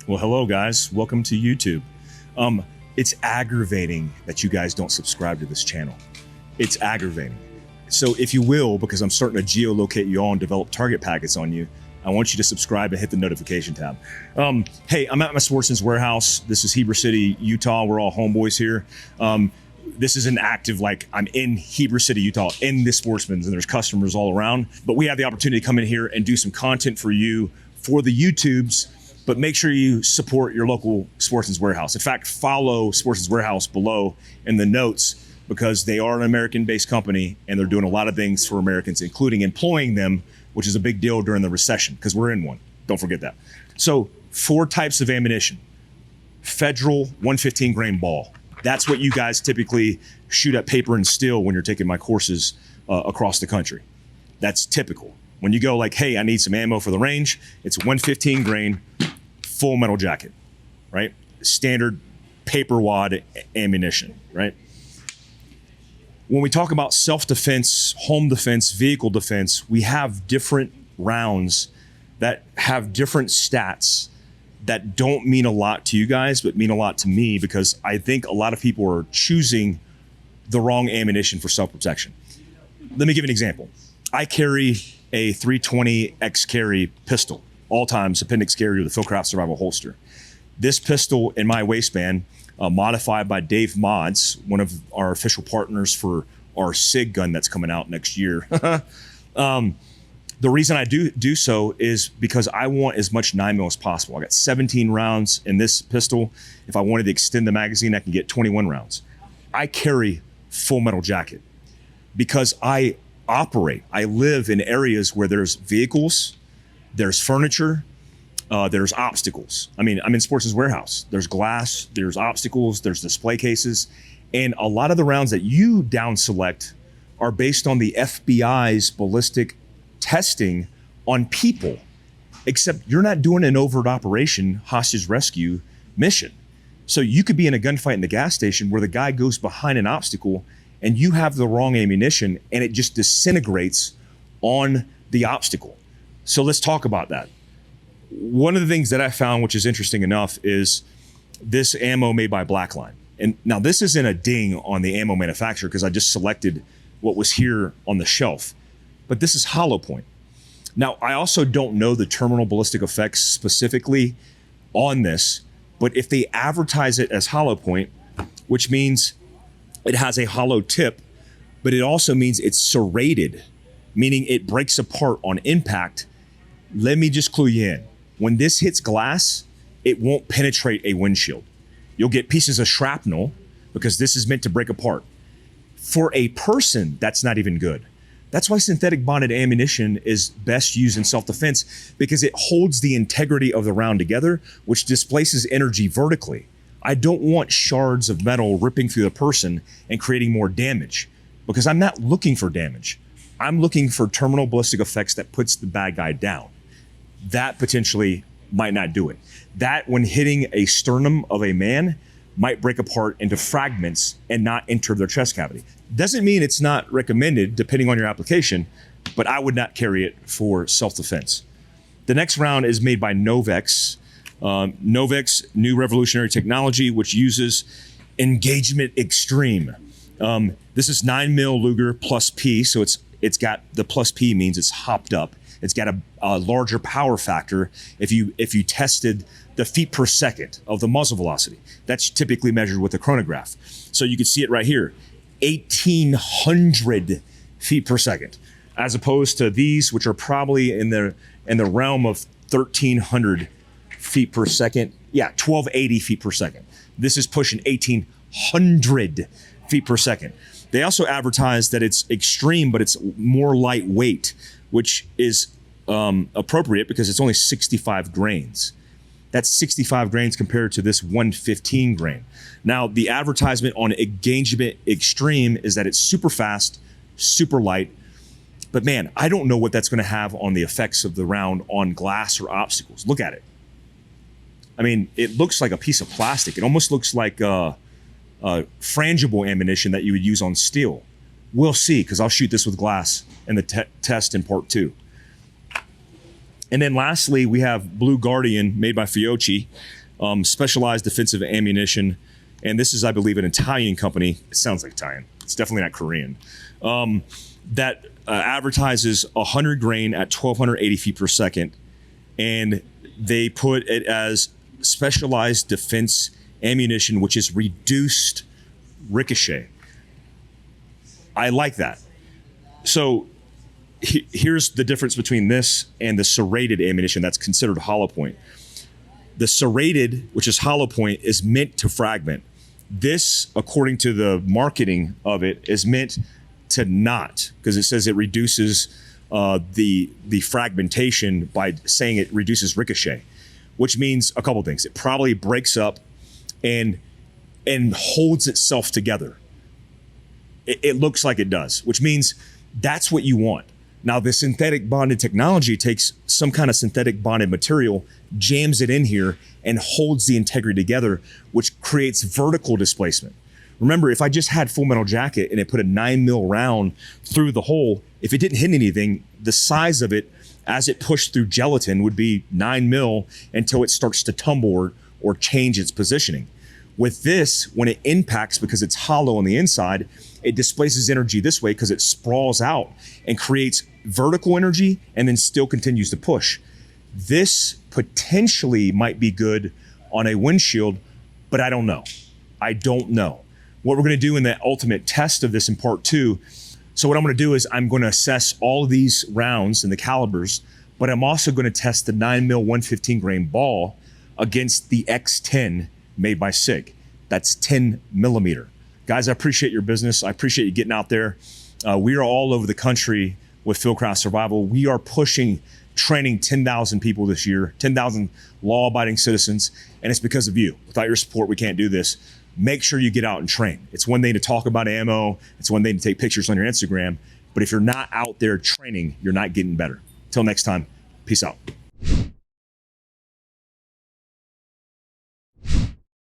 Well, hello guys, welcome to YouTube. It's aggravating that you guys don't subscribe to this channel. It's aggravating. So if you will, because I'm starting to geolocate you all and develop target packets on you, I want you to subscribe and hit the notification tab. Hey, I'm at my Sportsman's Warehouse. This is Heber City, Utah. We're all homeboys here. This is an active, I'm in Heber City, Utah, in the Sportsman's, and there's customers all around. But we have the opportunity to come in here and do some content for you for the YouTubes, but make sure you support your local Sportsman's Warehouse. In fact, follow Sportsman's Warehouse below in the notes, because they are an American-based company and they're doing a lot of things for Americans, including employing them, which is a big deal during the recession, because we're in one. Don't forget that. So 4 types of ammunition. Federal 115 grain ball. That's what you guys typically shoot at paper and steel when you're taking my courses across the country. That's typical. When you go hey, I need some ammo for the range, it's 115 grain, full metal jacket, right? Standard paper wad ammunition, right? When we talk about self-defense, home defense, vehicle defense, we have different rounds that have different stats that don't mean a lot to you guys, but mean a lot to me, because I think a lot of people are choosing the wrong ammunition for self-protection. Let me give an example. I carry a 320 X-carry pistol, all times appendix carry with a Fieldcraft Survival holster. This pistol in my waistband, modified by Dave Mods, one of our official partners for our SIG gun that's coming out next year. The reason I do so is because I want as much 9mm as possible. I got 17 rounds in this pistol. If I wanted to extend the magazine, I can get 21 rounds. I carry full metal jacket because I live in areas where there's vehicles, there's furniture, there's obstacles. I mean, I'm in Sportsman's Warehouse. There's glass, there's obstacles, there's display cases. And a lot of the rounds that you down select are based on the FBI's ballistic testing on people, except you're not doing an overt operation hostage rescue mission. So you could be in a gunfight in the gas station where the guy goes behind an obstacle and you have the wrong ammunition and it just disintegrates on the obstacle. So let's talk about that. One of the things that I found, which is interesting enough, is this ammo made by Blackline. And now this isn't a ding on the ammo manufacturer, because I just selected what was here on the shelf, but this is hollow point. Now, I also don't know the terminal ballistic effects specifically on this, but if they advertise it as hollow point, which means it has a hollow tip, but it also means it's serrated, meaning it breaks apart on impact. Let me just clue you in. When this hits glass, it won't penetrate a windshield. You'll get pieces of shrapnel because this is meant to break apart. For a person, that's not even good. That's why synthetic bonded ammunition is best used in self-defense, because it holds the integrity of the round together, which displaces energy vertically. I don't want shards of metal ripping through the person and creating more damage, because I'm not looking for damage. I'm looking for terminal ballistic effects that puts the bad guy down. That potentially might not do it. That, when hitting a sternum of a man, might break apart into fragments and not enter their chest cavity. Doesn't mean it's not recommended depending on your application, but I would not carry it for self-defense. The next round is made by Novex. Novex, new revolutionary technology, which uses engagement extreme. This is 9mm Luger plus P, so it's got, the plus P means it's hopped up. It's got a larger power factor if you tested the feet per second of the muzzle velocity. That's typically measured with a chronograph. So you can see it right here, 1,800 feet per second, as opposed to these, which are probably in the realm of 1,300 feet per second. Yeah, 1,280 feet per second. This is pushing 1,800 feet per second. They also advertise that it's extreme, but it's more lightweight, which is appropriate because it's only 65 grains. That's 65 grains compared to this 115 grain. Now, the advertisement on Engagement Extreme is that it's super fast, super light, but man, I don't know what that's going to have on the effects of the round on glass or obstacles. Look at it. I mean, it looks like a piece of plastic. It almost looks like frangible ammunition that you would use on steel. We'll see, because I'll shoot this with glass in the test in part 2. And then lastly, we have Blue Guardian, made by Fiocchi. specialized defensive ammunition. And this is, I believe, an Italian company. It sounds like Italian. It's definitely not Korean. That advertises 100 grain at 1,280 feet per second. And they put it as specialized defense ammunition, which is reduced ricochet. I like that. So here's the difference between this and the serrated ammunition that's considered hollow point. The serrated, which is hollow point, is meant to fragment. This, according to the marketing of it, is meant to not, because it says it reduces the fragmentation by saying it reduces ricochet, which means a couple things. It probably breaks up and holds itself together. It looks like it does, which means that's what you want. Now, the synthetic bonded technology takes some kind of synthetic bonded material, jams it in here, and holds the integrity together, which creates vertical displacement. Remember, if I just had Full Metal Jacket and it put a 9mm round through the hole, if it didn't hit anything, the size of it as it pushed through gelatin would be 9mm until it starts to tumble or change its positioning. With this, when it impacts, because it's hollow on the inside, it displaces energy this way because it sprawls out and creates vertical energy and then still continues to push. This potentially might be good on a windshield, but I don't know. I don't know. What we're going to do in the ultimate test of this in part 2, so what I'm going to do is I'm going to assess all of these rounds and the calibers, but I'm also going to test the 9mm 115 grain ball against the X10 made by SIG. That's 10mm. Guys, I appreciate your business. I appreciate you getting out there. We are all over the country with Fieldcraft Survival. We are pushing, training 10,000 people this year, 10,000 law-abiding citizens, and it's because of you. Without your support, we can't do this. Make sure you get out and train. It's one thing to talk about ammo. It's one thing to take pictures on your Instagram. But if you're not out there training, you're not getting better. Till next time, peace out.